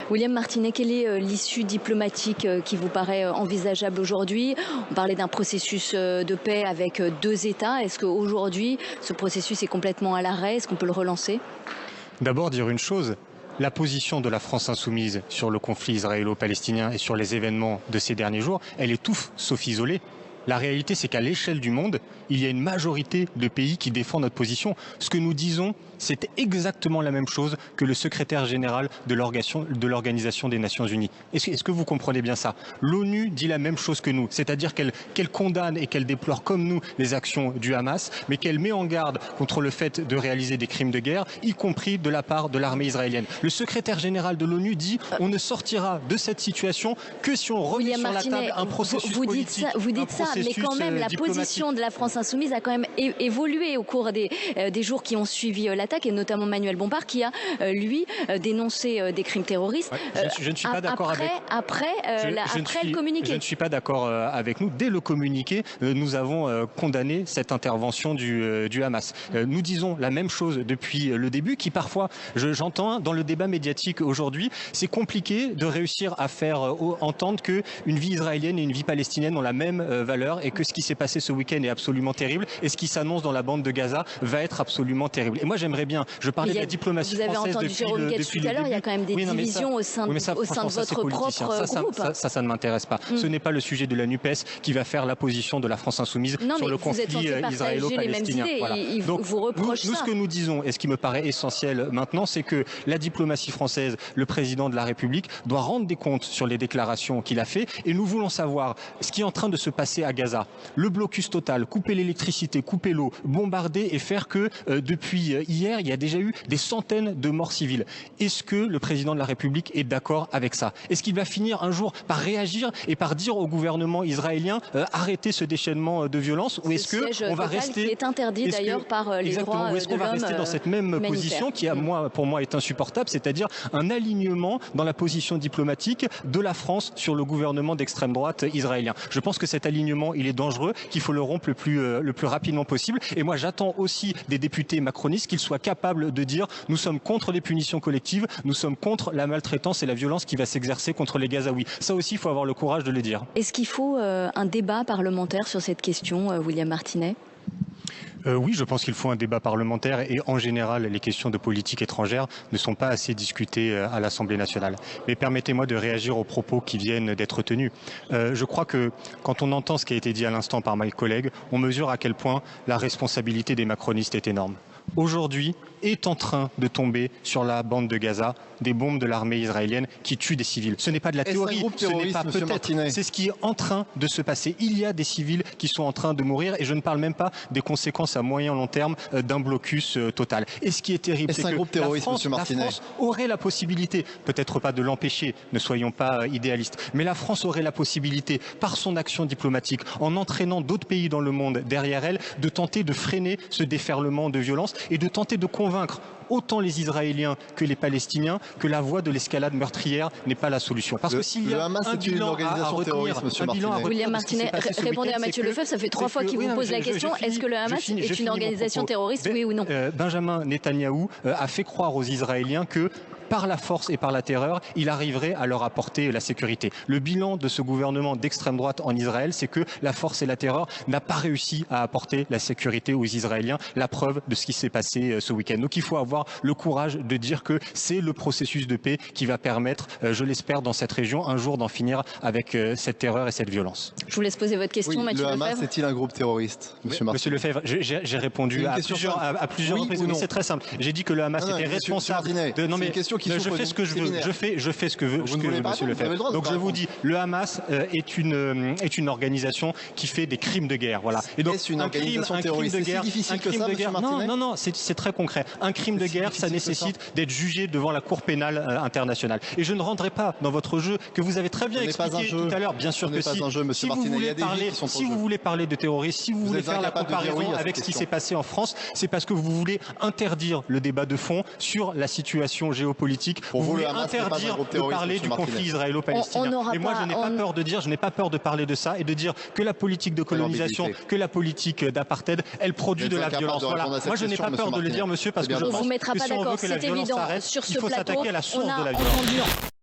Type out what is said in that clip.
William Martinet, quelle est l'issue diplomatique qui vous paraît envisageable aujourd'hui? On parlait d'un processus de paix avec deux États. Est-ce qu'aujourd'hui, ce processus est complètement à l'arrêt? Est-ce qu'on peut le relancer? D'abord dire une chose, la position de la France insoumise sur le conflit israélo-palestinien et sur les événements de ces derniers jours, elle est tout sauf isolée. La réalité, c'est qu'à l'échelle du monde, il y a une majorité de pays qui défendent notre position. Ce que nous disons, c'est exactement la même chose que le secrétaire général de l'Organisation des Nations Unies. Est-ce que vous comprenez bien ça? L'ONU dit la même chose que nous, c'est-à-dire qu'elle condamne et qu'elle déplore comme nous les actions du Hamas, mais qu'elle met en garde contre le fait de réaliser des crimes de guerre, y compris de la part de l'armée israélienne. Le secrétaire général de l'ONU dit on ne sortira de cette situation que si on remet sur la table un processus politique. Vous dites ça, mais quand même, la position de la France insoumise a quand même évolué au cours des jours qui ont suivi l'attaque, et notamment Manuel Bompard qui a, lui, dénoncé des crimes terroristes. Ouais, je ne suis pas d'accord avec... Après le communiqué. Je ne suis pas d'accord avec nous. Dès le communiqué, nous avons condamné cette intervention du Hamas. Nous disons la même chose depuis le début, qui parfois, j'entends dans le débat médiatique aujourd'hui, c'est compliqué de réussir à faire entendre qu'une vie israélienne et une vie palestinienne ont la même valeur et que ce qui s'est passé ce week-end est absolument terrible et ce qui s'annonce dans la bande de Gaza va être absolument terrible. Et moi j'aimerais bien, je parlais de la diplomatie française depuis le début. Vous avez entendu Jérôme Guedj tout à l'heure, il y a quand même des divisions au sein de votre propre groupe. Ça ne m'intéresse pas. Ce n'est pas le sujet de la NUPES qui va faire la position de la France insoumise sur le conflit israélo-palestinien. Voilà. Donc nous, ce que nous disons, et ce qui me paraît essentiel maintenant, c'est que la diplomatie française, le président de la République, doit rendre des comptes sur les déclarations qu'il a faites, et nous voulons savoir ce qui est en train de se passer à Gaza. Le blocus total, couper l'électricité, couper l'eau, bombarder et faire que depuis hier, il y a déjà eu des centaines de morts civiles. Est-ce que le président de la République est d'accord avec ça? Est-ce qu'il va finir un jour par réagir et par dire au gouvernement israélien arrêtez ce déchaînement de violence, ou est-ce que on va rester qui est interdit d'ailleurs par les droits de l'homme, ou est-ce qu'on va rester dans cette même position qui pour moi est insupportable, c'est-à-dire un alignement dans la position diplomatique de la France sur le gouvernement d'extrême droite israélien? Je pense que cet alignement, il est dangereux, qu'il faut le rompre le plus rapidement possible. Et moi, j'attends aussi des députés macronistes qu'ils soient capables de dire nous sommes contre les punitions collectives, nous sommes contre la maltraitance et la violence qui va s'exercer contre les Gazaouis. Ça aussi, il faut avoir le courage de le dire. Est-ce qu'il faut un débat parlementaire sur cette question, William Martinet? Oui, je pense qu'il faut un débat parlementaire, et en général, les questions de politique étrangère ne sont pas assez discutées à l'Assemblée nationale. Mais permettez-moi de réagir aux propos qui viennent d'être tenus. Je crois que quand on entend ce qui a été dit à l'instant par mes collègues, on mesure à quel point la responsabilité des macronistes est énorme. Aujourd'hui est en train de tomber sur la bande de Gaza des bombes de l'armée israélienne qui tuent des civils. Ce n'est pas de la théorie, ce n'est pas peut-être, c'est ce qui est en train de se passer. Il y a des civils qui sont en train de mourir, et je ne parle même pas des conséquences à moyen long terme d'un blocus total. Et ce qui est terrible, c'est que la France aurait la possibilité, peut-être pas de l'empêcher, ne soyons pas idéalistes, mais la France aurait la possibilité, par son action diplomatique, en entraînant d'autres pays dans le monde derrière elle, de tenter de freiner ce déferlement de violence et de tenter de convaincre autant les Israéliens que les Palestiniens que la voie de l'escalade meurtrière n'est pas la solution. Parce que s'il y a un bilan à retenir, William Martinet, répondez à Mathieu Lefebvre, ça fait 3 fois qu'il vous pose la question. Est-ce que le Hamas est une organisation terroriste, oui ou non? Benjamin Netanyahou a fait croire aux Israéliens que par la force et par la terreur, il arriverait à leur apporter la sécurité. Le bilan de ce gouvernement d'extrême droite en Israël, c'est que la force et la terreur n'a pas réussi à apporter la sécurité aux Israéliens, la preuve de ce qui s'est passé ce week-end. Donc il faut avoir le courage de dire que c'est le processus de paix qui va permettre, je l'espère, dans cette région, un jour d'en finir avec cette terreur et cette violence. Je vous laisse poser votre question, Mathieu Lefebvre. Le Hamas est-il un groupe terroriste, Monsieur Martinet? Monsieur Lefebvre, j'ai répondu à plusieurs reprises, mais c'est très simple. J'ai dit que le Hamas était responsable de... Non mais je fais ce que je veux. Je fais ce que veut Monsieur Lefebvre. Donc je vous dis, le Hamas est une organisation qui fait des crimes de guerre. Voilà. Et donc un crime de guerre, non, c'est très concret. Un crime de guerre, ça nécessite d'être jugé devant la Cour pénale internationale. Et je ne rentrerai pas dans votre jeu que vous avez très bien expliqué tout à l'heure. Bien sûr que si. Si vous voulez parler de terrorisme, si vous voulez faire la comparaison avec ce qui s'est passé en France, c'est parce que vous voulez interdire le débat de fond sur la situation géopolitique. Vous voulez interdire de parler du conflit israélo-palestinien. Et moi, je n'ai pas peur de dire, je n'ai pas peur de parler de ça et de dire que la politique de colonisation, que la politique d'apartheid, elle produit de la violence. Voilà. Moi, je n'ai pas peur de le dire, monsieur, parce que je pense que si on veut que la violence s'arrête, il faut s'attaquer à la source de la violence.